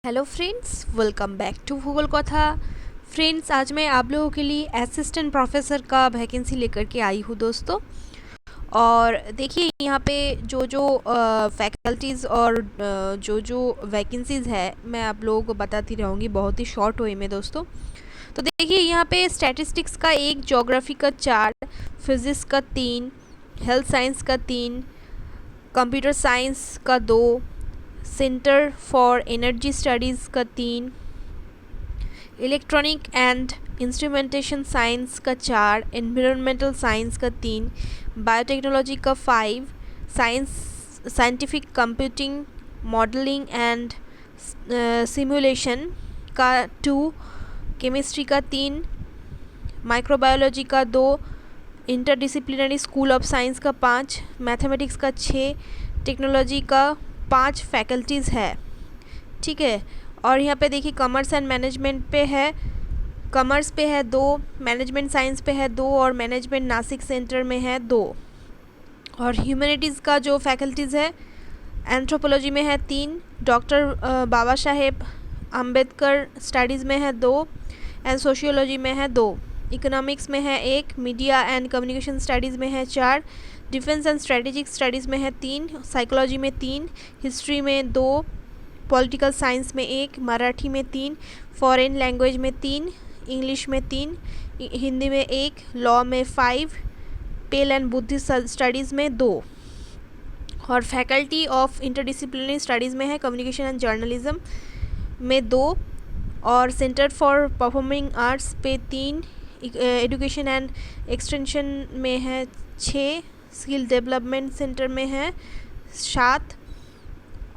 Hello friends, welcome back to Bhugol Katha. Friends, आज मैं आप लोगों के लिए असिस्टेंट प्रोफेसर का वैकेंसी लेकर के आई हूँ दोस्तों। और देखिए यहाँ पे जो जो फैकल्टीज़ और जो वैकेंसीज़ है मैं आप लोगों को बताती रहूँगी बहुत ही शॉर्ट वे में दोस्तों। तो देखिए यहाँ पे स्टैटिस्टिक्स का 1, ज्योग्राफी का 4, फिज़िक्स का 3, हेल्थ साइंस का 3, कंप्यूटर साइंस का 2, सेंटर फॉर एनर्जी स्टडीज़ का 3, इलेक्ट्रॉनिक एंड इंस्ट्रूमेंटेशन साइंस का 4, एनवायरमेंटल साइंस का 3, बायोटेक्नोलॉजी का 5, scientific computing modelling and simulation का 2, केमिस्ट्री का 3, माइक्रोबायोलॉजी का 2, इंटरडिसिप्लिनरी स्कूल ऑफ साइंस का 5, मैथमेटिक्स का 6, टेक्नोलॉजी का 5 फैकल्टीज़ है। ठीक है। और यहाँ पे देखिए कॉमर्स एंड मैनेजमेंट पे है, कॉमर्स पे है 2, मैनेजमेंट साइंस पे है 2 और मैनेजमेंट नासिक सेंटर में है 2। और ह्यूमैनिटीज़ का जो फैकल्टीज़ है, एंथ्रोपोलॉजी में है 3, डॉक्टर बाबा साहेब अम्बेडकर स्टडीज़ में है 2 एंड सोशियोलॉजी में है 2, इकोनॉमिक्स में है 1, मीडिया एंड कम्युनिकेशन स्टडीज़ में है 4, डिफेंस एंड स्ट्रेटेजिक स्टडीज़ में है 3, साइकोलॉजी में 3, हिस्ट्री में 2, पॉलिटिकल साइंस में 1, मराठी में 3, फॉरेन लैंग्वेज में 3, इंग्लिश में 3, हिंदी में 1, लॉ में 5, पेल एंड बुद्धिस्ट स्टडीज़ में 2। और फैकल्टी ऑफ इंटरडिसिप्लिनरी स्टडीज़ में है कम्युनिकेशन एंड जर्नलिज्म में 2, और सेंटर फॉर परफॉर्मिंग आर्ट्स पे 3, एजुकेशन एंड एक्सटेंशन में है 6, स्किल डेवलपमेंट सेंटर में है 7,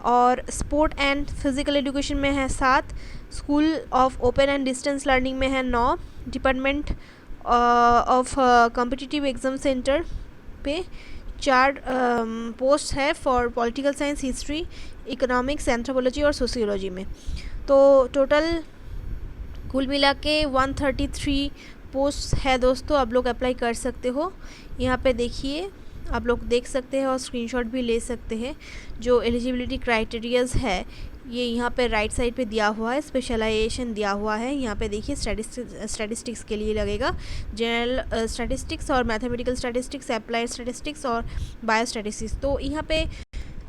और स्पोर्ट एंड फिज़िकल एजुकेशन में है 7, school of open and distance learning में है 9, department of competitive exam centre पे 4 पोस्ट है for political science, history, economics, anthropology और सोशियोलॉजी में। तो टोटल कुल मिला के 133 पोस्ट है दोस्तों। आप लोग अप्लाई कर सकते हो। यहाँ पे देखिए आप लोग देख सकते हैं और स्क्रीनशॉट भी ले सकते हैं। जो एलिजिबिलिटी क्राइटेरियाज़ है ये यहाँ पे राइट साइड पे दिया हुआ है, स्पेशलाइजेशन दिया हुआ है। यहाँ पे देखिए स्टैटिस्टिक्स के लिए लगेगा जनरल स्टैटिस्टिक्स और मैथमेटिकल स्टैटिस्टिक्स, अप्लाइड स्टैटिस्टिक्स और बायो स्टैटिस्टिक्स। तो यहाँ पे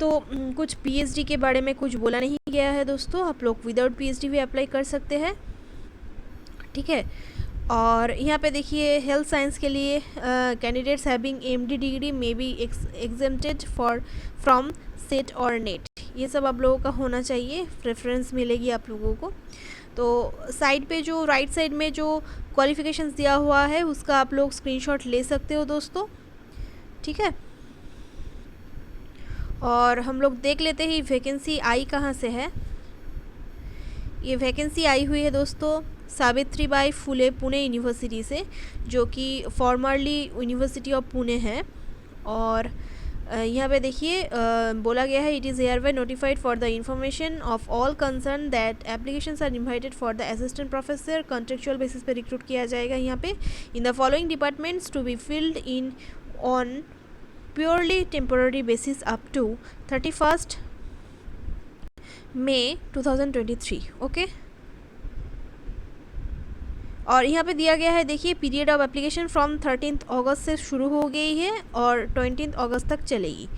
तो कुछ पीएचडी के बारे में कुछ बोला नहीं गया है दोस्तों। आप लोग विदाउट पीएचडी भी अप्लाई कर सकते हैं। ठीक है। और यहाँ पे देखिए हेल्थ साइंस के लिए candidates having MD degree may be exempted from set और नेट, ये सब आप लोगों का होना चाहिए, प्रेफरेंस मिलेगी आप लोगों को। तो साइड पे जो राइट साइड में जो क्वालिफिकेशंस दिया हुआ है उसका आप लोग स्क्रीनशॉट ले सकते हो दोस्तों। ठीक है। और हम लोग देख लेते हैं वैकेंसी आई कहाँ से है। ये वैकेंसी आई हुई है दोस्तों सावित्रीबाई फुले पुणे यूनिवर्सिटी से, जो कि फॉर्मरली यूनिवर्सिटी ऑफ पुणे है। और यहाँ पे देखिए बोला गया है it is hereby notified for the information of all concern that applications are invited for the assistant professor, contractual basis पे रिक्रूट किया जाएगा यहाँ पे in the following departments to be filled in on purely temporary basis up to 31 मई 2023। Okay. और यहाँ पे दिया गया है देखिए पीरियड ऑफ एप्लीकेशन फ्रॉम 13 अगस्त से शुरू हो गई है और 20 अगस्त तक चलेगी।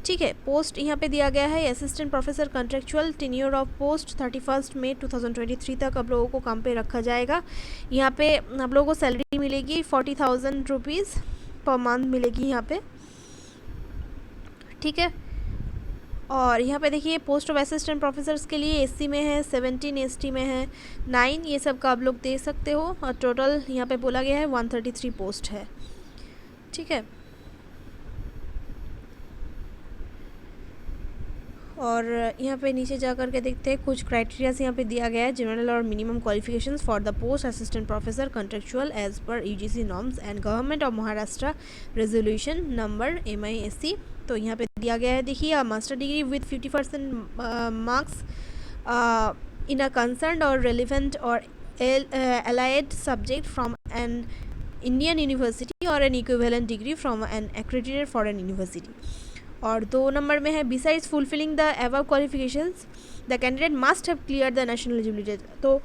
ठीक है। पोस्ट यहाँ पे दिया गया है assistant professor contractual, tenure of post 31 मई 2023 तक आप लोगों को काम पे रखा जाएगा। यहाँ पे आप लोगों को सैलरी मिलेगी 40,000 रुपीज़ पर मंथ मिलेगी यहाँ पे। ठीक है। और यहाँ पे देखिए पोस्ट ऑफ असिस्टेंट प्रोफेसर्स के लिए एससी में है 17, एसटी में है 9, ये सब का आप लोग दे सकते हो। और टोटल यहाँ पे बोला गया है 133 पोस्ट है। ठीक है। और यहाँ पे नीचे जा कर के देखते हैं कुछ क्राइटेरियाज यहाँ पे दिया गया है, जनरल और minimum qualifications for the post assistant professor contractual as per UGC norms and government of Maharashtra resolution number MISC। तो यहाँ पे दिया गया है देखिए master degree with 50% marks in a concern और रेलिवेंट और allied subject from an Indian university or an equivalent degree from an accredited foreign university। और 2 नंबर में है besides fulfilling the above qualifications the candidate must have clear the national eligibility. तो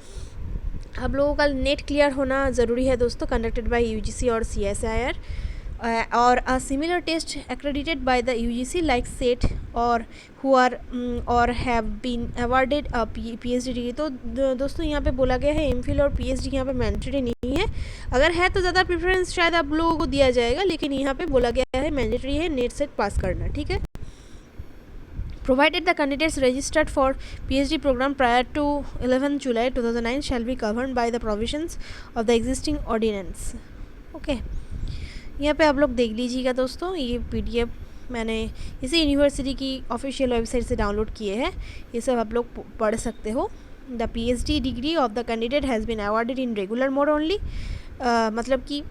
आप लोगों का net clear होना ज़रूरी है दोस्तों, कंडक्टेड बाय यूजीसी और सीएसआईआर, और a similar test accredited by the UGC like SET और who are or have been awarded a PhD degree. तो दोस्तों यहाँ पे बोला गया है एमफिल और PhD यहाँ पे मैंडेटरी नहीं है, अगर है तो ज़्यादा प्रेफरेंस शायद आप लोगों को दिया जाएगा, लेकिन यहाँ पे बोला गया है मैंडेटरी है नेट सेट पास करना, ठीक है। Provided the candidates registered for PhD program prior to 11 July 2009 shall be governed by the provisions of the existing ordinance। Okay, यहाँ पे आप लोग देख लीजिएगा दोस्तों, ये PDF मैंने इसी यूनिवर्सिटी की ऑफिशियल वेबसाइट से डाउनलोड किए हैं, ये सब आप लोग पढ़ सकते हो। The PhD degree of the candidate has been awarded in regular mode only, मतलब कि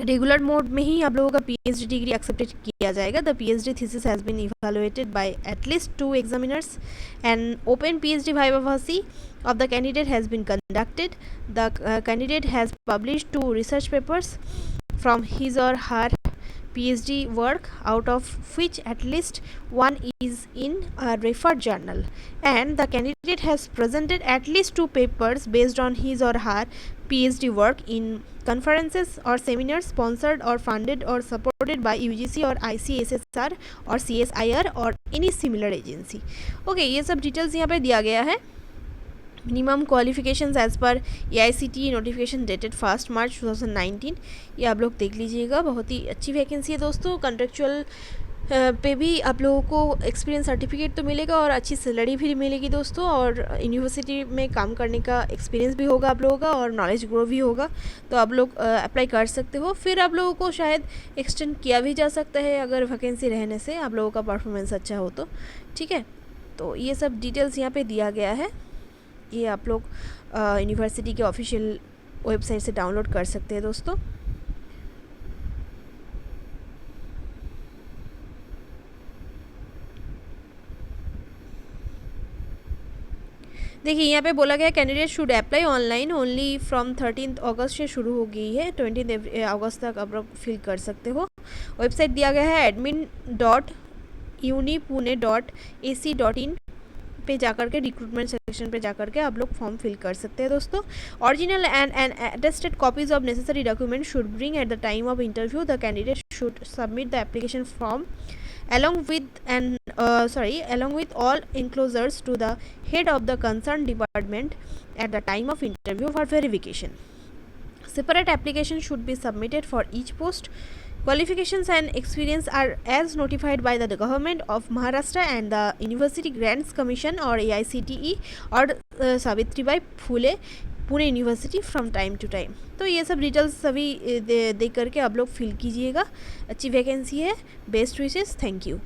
रेगुलर मोड में ही आप लोगों का PhD डिग्री एक्सेप्टेड किया जाएगा। The PhD thesis has been evaluated by at least 2 examiners and open PhD vivacy of the candidate has been conducted. The candidate has published 2 research papers from his or her PhD work, out of which at least one is in a referred journal, and the candidate has presented at least 2 papers based on his or her PhD work in conferences or seminars sponsored or funded or supported by UGC or ICSSR or CSIR or any similar agency। Okay, ये सब details यहाँ पे दिया गया है। Minimum qualifications as per AICTE notification dated 1 March 2019, ये आप लोग देख लीजिएगा। बहुत ही अच्छी वैकेंसी है दोस्तों, कॉन्ट्रेक्चुअल पे भी आप लोगों को एक्सपीरियंस सर्टिफिकेट तो मिलेगा और अच्छी सैलरी भी मिलेगी दोस्तों, और यूनिवर्सिटी में काम करने का एक्सपीरियंस भी होगा आप लोगों का और नॉलेज ग्रो भी होगा, तो आप लोग अप्लाई कर सकते हो। फिर आप लोगों को शायद एक्सटेंड किया भी जा सकता है अगर वैकेंसी रहने से आप लोगों का परफॉर्मेंस अच्छा हो तो, ठीक है। तो ये सब डिटेल्स यहाँ पे दिया गया है, ये आप लोग यूनिवर्सिटी के ऑफिशियल वेबसाइट से डाउनलोड कर सकते हैं दोस्तों। देखिए यहाँ पे बोला गया candidate should apply online only from 13 अगस्त से शुरू हो गई है, 20 अगस्त तक आप लोग फिल कर सकते हो। वेबसाइट दिया गया है admin.unipune.ac.in पे जाकर के रिक्रूटमेंट सेक्शन पे जाकर के आप लोग फॉर्म फिल कर सकते हैं दोस्तों। Original and attested copies of necessary document should bring at the time of interview. The candidate should submit the application form along with all enclosures to the head of the concerned department at the time of interview for verification. Separate application should be submitted for each post. Qualifications and experience are as notified by the government of Maharashtra and the University Grants Commission or AICTE or Savitribai Phule Pune university from time to time. तो ये सब details सभी दे करके आप लोग fill कीजिएगा। अच्छी vacancy है, बेस्ट विशेस, थैंक यू।